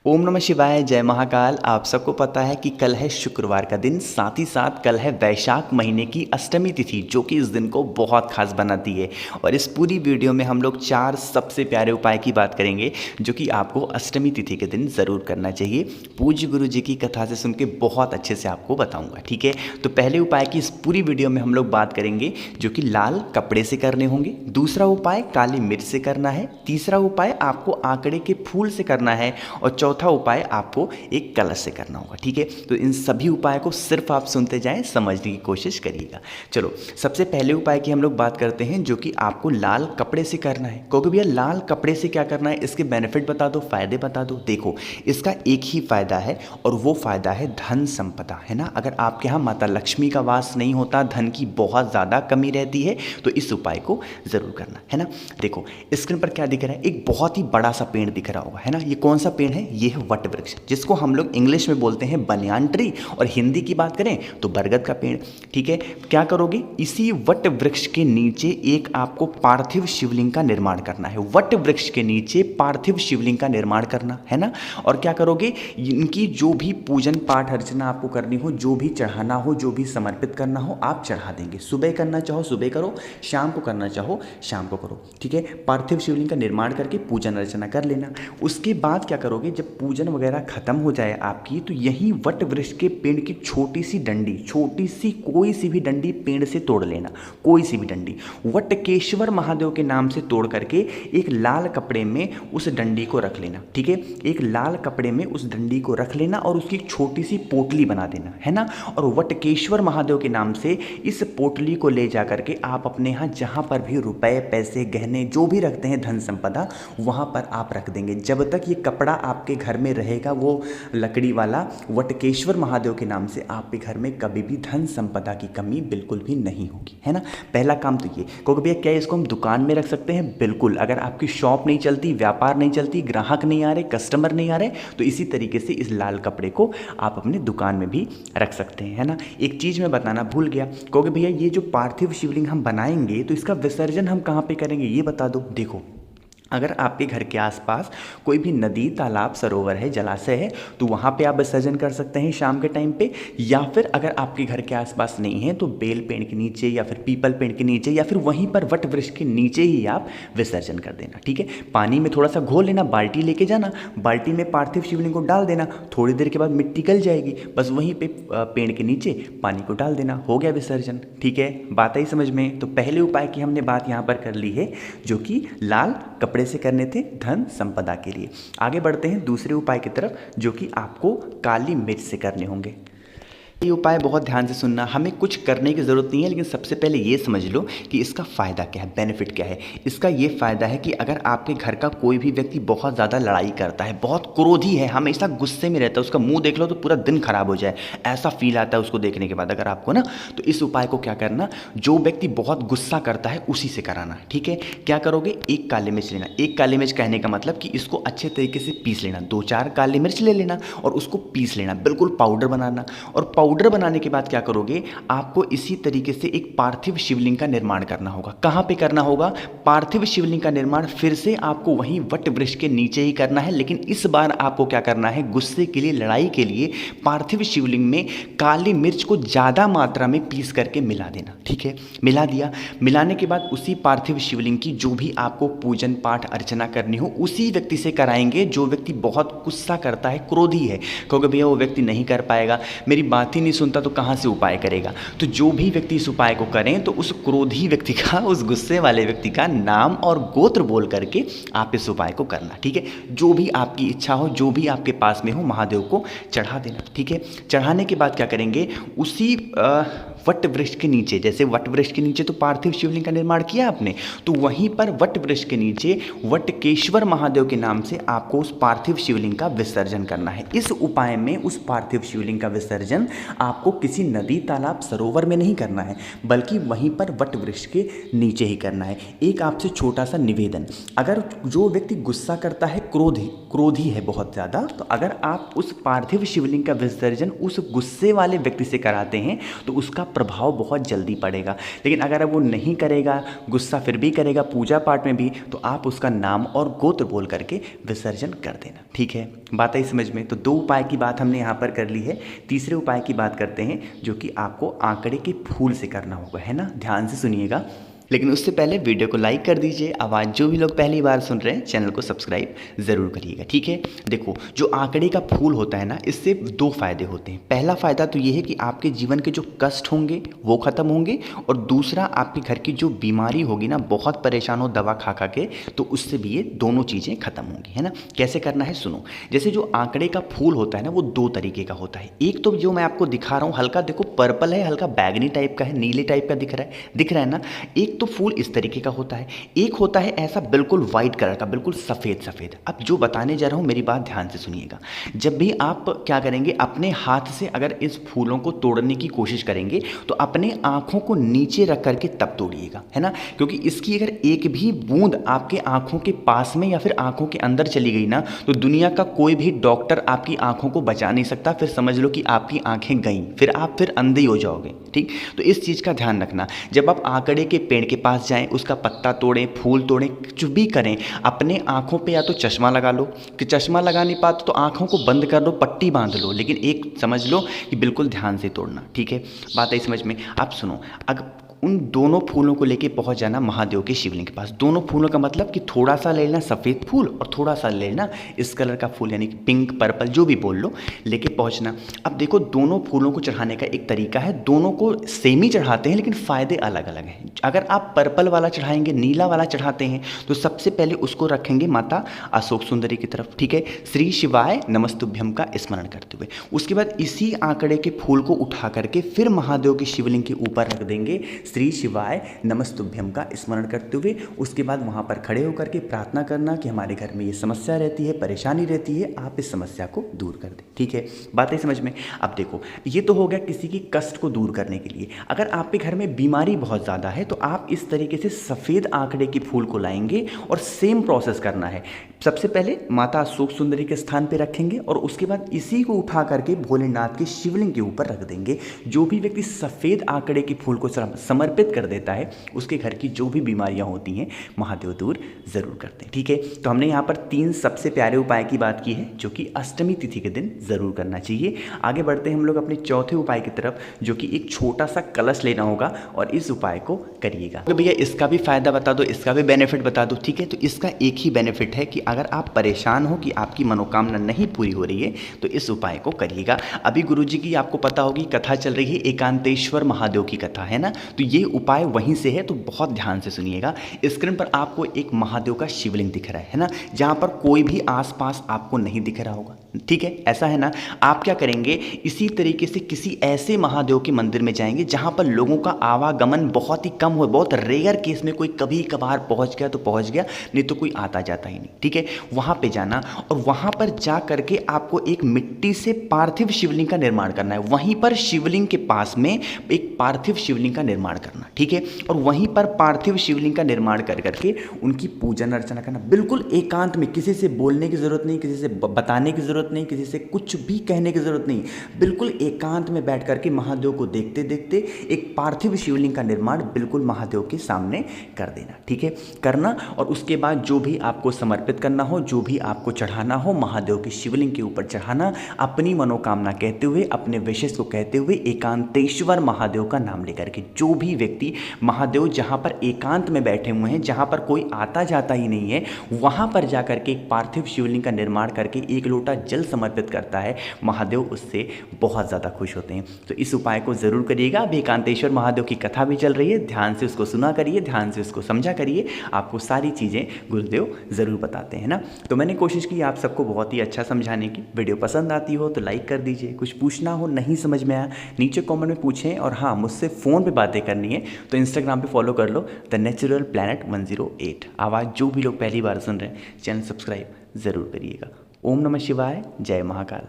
ओम नमः शिवाय, जय महाकाल। आप सबको पता है कि कल है शुक्रवार का दिन, साथ ही साथ कल है वैशाख महीने की अष्टमी तिथि, जो कि इस दिन को बहुत खास बनाती है। और इस पूरी वीडियो में हम लोग 4 सबसे प्यारे उपाय की बात करेंगे, जो कि आपको अष्टमी तिथि के दिन ज़रूर करना चाहिए। पूज्य गुरु जी की कथा से सुन के बहुत अच्छे से आपको बताऊँगा, ठीक है। तो पहले उपाय की इस पूरी वीडियो में हम लोग बात करेंगे, जो कि लाल कपड़े से करने होंगे। दूसरा उपाय काली मिर्च से करना है। तीसरा उपाय आपको आंकड़े के फूल से करना है। और चौथा उपाय आपको एक कलश से करना होगा, ठीक है। तो इन सभी उपाय को सिर्फ आप सुनते जाएं, समझने की कोशिश करिएगा। चलो, सबसे पहले उपाय की हम लोग बात करते हैं, जो कि आपको लाल कपड़े से करना है। क्योंकि भैया लाल कपड़े से क्या करना है, इसके बेनिफिट बता दो, फायदे बता दो। देखो, इसका एक ही फायदा है और वो फायदा है धन संपदा, है ना। अगर आपके यहाँ माता लक्ष्मी का वास नहीं होता, धन की बहुत ज़्यादा कमी रहती है, तो इस उपाय को ज़रूर करना है ना। देखो, स्क्रीन पर क्या दिख रहा है, एक बहुत ही बड़ा सा पेड़ दिख रहा होगा, है ना। ये कौन सा पेड़ है, ये है वट वृक्ष, जिसको हम लोग इंग्लिश में बोलते हैं बनियान ट्री, और हिंदी की बात करें तो बरगद का पेड़, ठीक है। क्या करोगे, इसी वट वृक्ष के नीचे एक आपको पार्थिव शिवलिंग का निर्माण करना है। वट वृक्ष के नीचे पार्थिव शिवलिंग का निर्माण करना है ना। और क्या करोगे, इनकी जो भी पूजन पाठ अर्चना आपको करनी हो, जो भी चढ़ाना हो, जो भी समर्पित करना हो, आप चढ़ा देंगे। सुबह करना चाहो सुबह करो, शाम को करना चाहो शाम को करो, ठीक है। पार्थिव शिवलिंग का निर्माण करके पूजन अर्चना कर लेना। उसके बाद क्या करोगे, जब पूजन वगैरह खत्म हो जाए आपकी, तो यही वट वृक्ष के पेड़ की छोटी सी डंडी, छोटी सी कोई सी भी डंडी पेड़ से तोड़ लेना, कोई सी भी डंडी वटकेश्वर महादेव के नाम से तोड़ करके एक लाल कपड़े में उस डंडी को रख लेना, ठीक है। एक लाल कपड़े में उस डंडी को रख लेना और उसकी एक छोटी सी पोटली बना देना, है ना। और वटकेश्वर महादेव के नाम से इस पोटली को ले जा करके आप अपने यहाँ जहाँ पर भी रुपए पैसे गहने जो भी रखते हैं, धन संपदा, वहाँ पर आप रख देंगे। जब तक ये कपड़ा आपके घर में रहेगा, वो लकड़ी वाला, वटकेश्वर महादेव के नाम से, आपके घर में कभी भी धन संपदा की कमी बिल्कुल भी नहीं होगी, है ना। पहला काम तो ये। क्योंकि भैया क्या इसको हम दुकान में रख सकते हैं, बिल्कुल। अगर आपकी शॉप नहीं चलती, व्यापार नहीं चलती, ग्राहक नहीं आ रहे, कस्टमर नहीं आ रहे, तो इसी तरीके से इस लाल कपड़े को आप अपने दुकान में भी रख सकते हैं, है ना। एक चीज़ मैं बताना भूल गया, क्योंकि भैया ये जो पार्थिव शिवलिंग हम बनाएंगे, तो इसका विसर्जन हम कहाँ पे करेंगे ये बता दो। देखो, अगर आपके घर के आसपास कोई भी नदी, तालाब, सरोवर है, जलाशय है, तो वहाँ पे आप विसर्जन कर सकते हैं शाम के टाइम पे। या फिर अगर आपके घर के आसपास नहीं है, तो बेल पेड़ के नीचे या फिर पीपल पेड़ के नीचे या फिर वहीं पर वट वृक्ष के नीचे ही आप विसर्जन कर देना, ठीक है। पानी में थोड़ा सा घोल लेना, बाल्टी लेके जाना, बाल्टी में पार्थिव शिवलिंग को डाल देना, थोड़ी देर के बाद मिट्टी गल जाएगी, बस वहीं पे पेड़ के नीचे पानी को डाल देना, हो गया विसर्जन, ठीक है। बात आई समझ में। तो पहले उपाय की हमने बात यहाँ पर कर ली है, जो कि लाल कपड़े से करने थे धन संपदा के लिए। आगे बढ़ते हैं दूसरे उपाय की तरफ, जो कि आपको काली मिर्च से करने होंगे। ये उपाय बहुत ध्यान से सुनना, हमें कुछ करने की ज़रूरत नहीं है, लेकिन सबसे पहले ये समझ लो कि इसका फ़ायदा क्या है, बेनिफिट क्या है। इसका ये फ़ायदा है कि अगर आपके घर का कोई भी व्यक्ति बहुत ज़्यादा लड़ाई करता है, बहुत क्रोधी है, हमेशा गुस्से में रहता है, उसका मुंह देख लो तो पूरा दिन खराब हो जाए, ऐसा फील आता है उसको देखने के बाद अगर आपको ना, तो इस उपाय को क्या करना, जो व्यक्ति बहुत गुस्सा करता है उसी से कराना, ठीक है। क्या करोगे, एक काली मिर्च लेना। एक काली मिर्च कहने का मतलब कि इसको अच्छे तरीके से पीस लेना, 2-4 काली मिर्च ले लेना और उसको पीस लेना, बिल्कुल पाउडर बनाना। और पाउडर बनाने के बाद क्या करोगे, आपको इसी तरीके से एक पार्थिव शिवलिंग का निर्माण करना होगा। कहाँ पे करना होगा, पार्थिव शिवलिंग का निर्माण फिर से आपको वहीं वट वृक्ष के नीचे ही करना है, लेकिन इस बार आपको क्या करना है, गुस्से के लिए, लड़ाई के लिए पार्थिव शिवलिंग में काली मिर्च को ज़्यादा मात्रा में पीस करके मिला देना, ठीक है। मिला दिया, मिलाने के बाद उसी पार्थिव शिवलिंग की जो भी आपको पूजन पाठ अर्चना करनी हो, उसी व्यक्ति से कराएंगे जो व्यक्ति बहुत गुस्सा करता है, क्रोधी है। क्योंकि भैया वो व्यक्ति नहीं कर पाएगा, मेरी बात ही नहीं सुनता, तो कहाँ से उपाय करेगा। तो जो भी व्यक्ति इस उपाय को करें, तो उस क्रोधी व्यक्ति का, उस गुस्से वाले व्यक्ति का नाम और गोत्र बोल करके आप इस उपाय को करना, ठीक है। जो भी आपकी इच्छा हो, जो भी आपके पास में हो, महादेव को चढ़ा देना, ठीक है। चढ़ाने के बाद क्या करेंगे, उसी वट वृक्ष के नीचे, जैसे वट वृक्ष के नीचे तो पार्थिव शिवलिंग का निर्माण किया आपने, तो वहीं पर वट वृक्ष के नीचे वटकेश्वर महादेव के नाम से आपको उस पार्थिव शिवलिंग का विसर्जन करना है। इस उपाय में उस पार्थिव शिवलिंग का विसर्जन आपको किसी नदी, तालाब, सरोवर में नहीं करना है, बल्कि वहीं पर वट वृक्ष के नीचे ही करना है। एक आपसे छोटा सा निवेदन, अगर जो व्यक्ति गुस्सा करता है, क्रोधी है बहुत ज़्यादा, तो अगर आप उस पार्थिव शिवलिंग का विसर्जन उस गुस्से वाले व्यक्ति से कराते हैं, तो उसका प्रभाव बहुत जल्दी पड़ेगा। लेकिन अगर वो नहीं करेगा, गुस्सा फिर भी करेगा पूजा पाठ में भी, तो आप उसका नाम और गोत्र बोल करके विसर्जन कर देना। ठीक है, बात आई समझ में? तो 2 उपाय की बात हमने यहाँ पर कर ली है। तीसरे उपाय की बात करते हैं जो कि आपको आंकड़े के फूल से करना होगा, है ना? ध्यान से सुनिएगा। लेकिन उससे पहले वीडियो को लाइक कर दीजिए। आवाज़ जो भी लोग पहली बार सुन रहे हैं चैनल को सब्सक्राइब ज़रूर करिएगा। ठीक है, देखो जो आंकड़े का फूल होता है ना, इससे 2 फायदे होते हैं। पहला फ़ायदा तो ये है कि आपके जीवन के जो कष्ट होंगे वो ख़त्म होंगे, और दूसरा आपके घर की जो बीमारी होगी ना, बहुत परेशान हो दवा खा खा के, तो उससे भी ये दोनों चीज़ें ख़त्म होंगी, है ना? कैसे करना है सुनो। जैसे जो आंकड़े का फूल होता है ना, वो 2 तरीके का होता है। एक तो जो मैं आपको दिखा रहा हूँ, हल्का देखो पर्पल है, हल्का बैगनी टाइप का है, नीले टाइप का दिख रहा है ना। एक तो फूल इस तरीके का होता है, एक होता है ऐसा बिल्कुल वाइट कलर का, बिल्कुल सफ़ेद सफ़ेद। अब जो बताने जा रहा हूँ मेरी बात ध्यान से सुनिएगा। जब भी आप क्या करेंगे, अपने हाथ से अगर इस फूलों को तोड़ने की कोशिश करेंगे तो अपने आँखों को नीचे रख करके तब तोड़िएगा, है ना? क्योंकि इसकी अगर एक भी बूंद आपके आँखों के पास में या फिर आँखों के अंदर चली गई ना, तो दुनिया का कोई भी डॉक्टर आपकी आँखों को बचा नहीं सकता। फिर समझ लो कि आपकी आँखें गईं, फिर आप अंधे हो जाओगे। ठीक, तो इस चीज़ का ध्यान रखना। जब आप आंकड़े के पेड़ के पास जाएं, उसका पत्ता तोड़ें, फूल तोड़ें, कुछ भी करें, अपने आँखों पे या तो चश्मा लगा लो, कि चश्मा लगा नहीं पाते तो आँखों को बंद कर लो, पट्टी बांध लो, लेकिन एक समझ लो कि बिल्कुल ध्यान से तोड़ना। ठीक है, बात आई समझ में? आप सुनो, अगर उन दोनों फूलों को लेके पहुंच जाना महादेव के शिवलिंग के पास। दोनों फूलों का मतलब कि थोड़ा सा ले लेना सफ़ेद फूल और थोड़ा सा ले लेना इस कलर का फूल, यानी कि पिंक पर्पल जो भी बोल लो, लेके पहुंचना। अब देखो दोनों फूलों को चढ़ाने का एक तरीका है, दोनों को सेम ही चढ़ाते हैं लेकिन फ़ायदे अलग अलग हैं। अगर आप पर्पल वाला चढ़ाएंगे, नीला वाला चढ़ाते हैं, तो सबसे पहले उसको रखेंगे माता अशोक सुंदरी की तरफ। ठीक है, श्री शिवाय नमस्तुभ्यम का स्मरण करते हुए। उसके बाद इसी आंकड़े के फूल को उठा करके फिर महादेव के शिवलिंग के ऊपर रख देंगे, श्री शिवाय नमस्तुभ्यम का स्मरण करते हुए। उसके बाद वहाँ पर खड़े होकर के प्रार्थना करना कि हमारे घर में ये समस्या रहती है, परेशानी रहती है, आप इस समस्या को दूर कर दें। ठीक है, बातें समझ में? अब देखो ये तो हो गया किसी की कष्ट को दूर करने के लिए। अगर आपके घर में बीमारी बहुत ज़्यादा है तो आप इस तरीके से सफ़ेद आंकड़े के फूल को लाएंगे और सेम प्रोसेस करना है। सबसे पहले माता अशोक सुंदरी के स्थान पे रखेंगे और उसके बाद इसी को उठा करके भोलेनाथ के शिवलिंग के ऊपर रख देंगे। जो भी व्यक्ति सफ़ेद आंकड़े के फूल को समर्पित कर देता है, उसके घर की जो भी बीमारियां होती हैं महादेव दूर ज़रूर करते हैं। ठीक है, तो हमने यहाँ पर 3 सबसे प्यारे उपाय की बात की है जो कि अष्टमी तिथि के दिन ज़रूर करना चाहिए। आगे बढ़ते हैं हम लोग अपने चौथे उपाय की तरफ, जो कि एक छोटा सा कलश लेना होगा और इस उपाय को करिएगा। तो भैया इसका भी फ़ायदा बता दो, इसका भी बेनिफिट बता दो। ठीक है, तो इसका एक ही बेनिफिट है कि अगर आप परेशान हो कि आपकी मनोकामना नहीं पूरी हो रही है तो इस उपाय को करिएगा। अभी गुरुजी की आपको पता होगी कथा चल रही है, एकांतेश्वर महादेव की कथा, है ना? तो ये उपाय वहीं से है, तो बहुत ध्यान से सुनिएगा। स्क्रीन पर आपको एक महादेव का शिवलिंग दिख रहा है ना, जहाँ पर कोई भी आसपास आपको नहीं दिख रहा होगा। ठीक है, ऐसा है ना? आप क्या करेंगे, इसी तरीके से किसी ऐसे महादेव के मंदिर में जाएंगे जहाँ पर लोगों का आवागमन बहुत ही कम हो, बहुत रेयर केस में कोई कभी कभार पहुँच गया तो पहुँच गया, नहीं तो कोई आता जाता ही नहीं। ठीक है, वहाँ पे जाना और वहाँ पर जा करके आपको एक मिट्टी से पार्थिव शिवलिंग का निर्माण करना है। वहीं पर शिवलिंग के पास में एक पार्थिव शिवलिंग का निर्माण करना। ठीक है, और वहीं पर पार्थिव शिवलिंग का निर्माण कर करके उनकी पूजन अर्चना करना, बिल्कुल एकांत में। किसी से बोलने की ज़रूरत नहीं, किसी से बताने की ज़रूरत नहीं, किसी से कुछ भी कहने की ज़रूरत नहीं, बिल्कुल एकांत में बैठ करके महादेव को देखते देखते एक पार्थिव शिवलिंग का निर्माण बिल्कुल महादेव के सामने कर देना। ठीक है, करना। और उसके बाद जो भी आपको समर्पित करना हो, जो भी आपको चढ़ाना हो, महादेव के शिवलिंग के ऊपर चढ़ाना, अपनी मनोकामना कहते हुए, अपने विशेष को कहते हुए, एकांतेश्वर महादेव का नाम लेकर के। जो भी व्यक्ति महादेव जहाँ पर एकांत में बैठे हुए हैं, जहाँ पर कोई आता जाता ही नहीं है, वहाँ पर जाकर के एक पार्थिव शिवलिंग का निर्माण करके एक लोटा जल समर्पित करता है, महादेव उससे बहुत ज़्यादा खुश होते हैं। तो इस उपाय को ज़रूर करिएगा। अब एकांतेश्वर महादेव की कथा भी चल रही है, ध्यान से उसको सुना करिए, ध्यान से उसको समझा करिए, आपको सारी चीज़ें गुरुदेव ज़रूर बताते हैं ना। तो मैंने कोशिश की आप सबको बहुत ही अच्छा समझाने की। वीडियो पसंद आती हो तो लाइक कर दीजिए, कुछ पूछना हो, नहीं समझ में आया, नीचे कमेंट में पूछें। और हाँ, मुझसे फ़ोन पे बातें करनी है तो इंस्टाग्राम पे फॉलो कर लो, द नेचुरल प्लैनेट 108। आवाज़ जो भी लोग पहली बार सुन रहे हैं, चैनल सब्सक्राइब ज़रूर करिएगा। ओम नमः शिवाय, जय महाकाल।